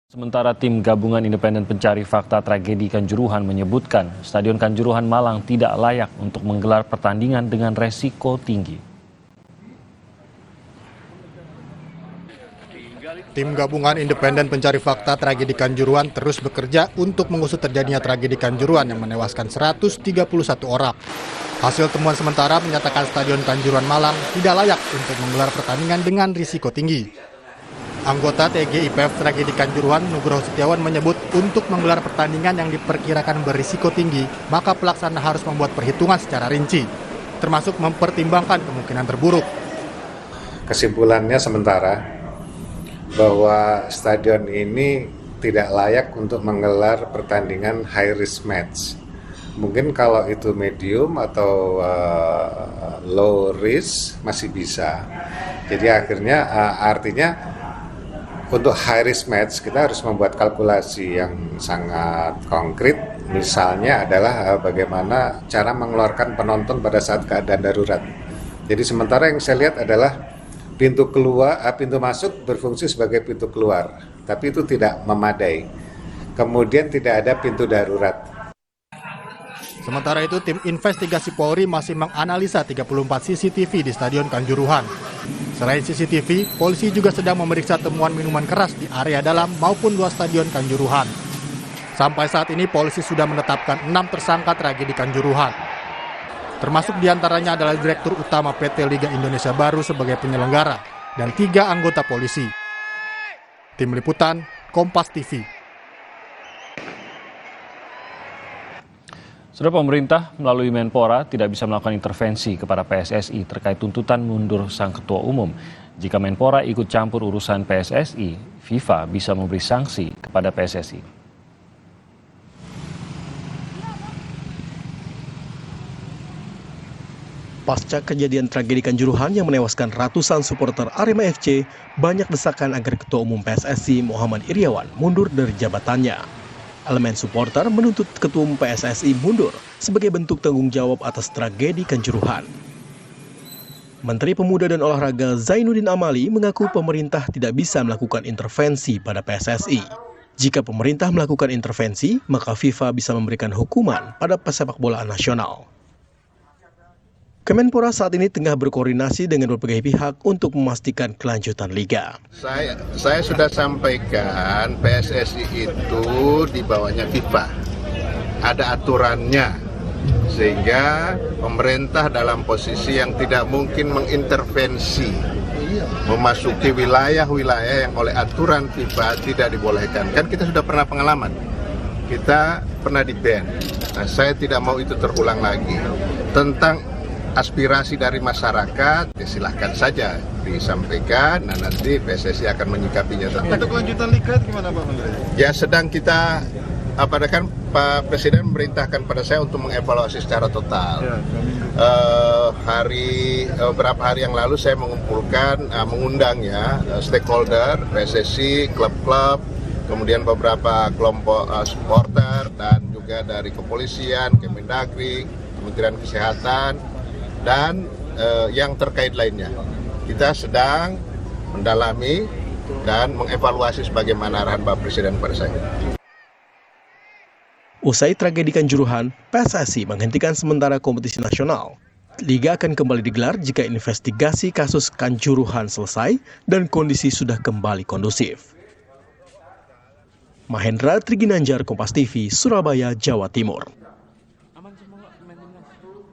Sementara tim gabungan independen pencari fakta tragedi Kanjuruhan menyebutkan Stadion Kanjuruhan Malang tidak layak untuk menggelar pertandingan dengan resiko tinggi. Tim gabungan independen pencari fakta tragedi Kanjuruhan terus bekerja untuk mengusut terjadinya tragedi Kanjuruhan yang menewaskan 131 orang. Hasil temuan sementara menyatakan Stadion Kanjuruhan Malang tidak layak untuk menggelar pertandingan dengan risiko tinggi. Anggota TGIPF Tragedi Kanjuruhan, Nugroho Setiawan menyebut untuk menggelar pertandingan yang diperkirakan berisiko tinggi, maka pelaksana harus membuat perhitungan secara rinci, termasuk mempertimbangkan kemungkinan terburuk. Kesimpulannya sementara bahwa stadion ini tidak layak untuk menggelar pertandingan high risk match. Mungkin kalau itu medium atau low risk masih bisa. Jadi akhirnya artinya untuk high risk match kita harus membuat kalkulasi yang sangat konkret. Misalnya adalah bagaimana cara mengeluarkan penonton pada saat keadaan darurat. Jadi sementara yang saya lihat adalah pintu masuk berfungsi sebagai pintu keluar, tapi itu tidak memadai. Kemudian tidak ada pintu darurat. Sementara itu, tim investigasi Polri masih menganalisa 34 CCTV di Stadion Kanjuruhan. Selain CCTV, polisi juga sedang memeriksa temuan minuman keras di area dalam maupun luar Stadion Kanjuruhan. Sampai saat ini, polisi sudah menetapkan 6 tersangka tragedi Kanjuruhan. Termasuk diantaranya adalah Direktur Utama PT Liga Indonesia Baru sebagai penyelenggara dan 3 anggota polisi. Tim Liputan, Kompas TV. Saudara, pemerintah melalui Menpora tidak bisa melakukan intervensi kepada PSSI terkait tuntutan mundur sang ketua umum. Jika Menpora ikut campur urusan PSSI, FIFA bisa memberi sanksi kepada PSSI. Pasca kejadian tragedi Kanjuruhan yang menewaskan ratusan supporter Arema FC, banyak desakan agar Ketua Umum PSSI Muhammad Iryawan mundur dari jabatannya. Elemen supporter menuntut Ketua Umum PSSI mundur sebagai bentuk tanggung jawab atas tragedi Kanjuruhan. Menteri Pemuda dan Olahraga Zainuddin Amali mengaku pemerintah tidak bisa melakukan intervensi pada PSSI. Jika pemerintah melakukan intervensi, maka FIFA bisa memberikan hukuman pada pesepak bola nasional. Kemenpora saat ini tengah berkoordinasi dengan berbagai pihak untuk memastikan kelanjutan liga. Saya sudah sampaikan PSSI itu di bawahnya FIFA. Ada aturannya, sehingga pemerintah dalam posisi yang tidak mungkin mengintervensi, memasuki wilayah-wilayah yang oleh aturan FIFA tidak dibolehkan. Kan kita sudah pernah pengalaman, kita pernah di-ban. Nah, saya tidak mau itu terulang lagi. Tentang aspirasi dari masyarakat, ya silahkan saja disampaikan. Nah, nanti PSSI akan menyikapinya. Untuk kelanjutan liga gimana Pak Menteri? Ya sedang kita, kan Pak Presiden memerintahkan pada saya untuk mengevaluasi secara total. Ya, beberapa hari yang lalu saya mengumpulkan, mengundang ya stakeholder, PSSI, klub-klub, kemudian beberapa kelompok supporter dan juga dari kepolisian, Kemendagri, Kementerian Kesehatan, dan yang terkait lainnya. Kita sedang mendalami dan mengevaluasi sebagaimana arahan Pak Presiden pada saya. Usai tragedi Kanjuruhan, PSSI menghentikan sementara kompetisi nasional. Liga akan kembali digelar jika investigasi kasus Kanjuruhan selesai dan kondisi sudah kembali kondusif. Mahendra Triginanjar, Kompas TV, Surabaya, Jawa Timur.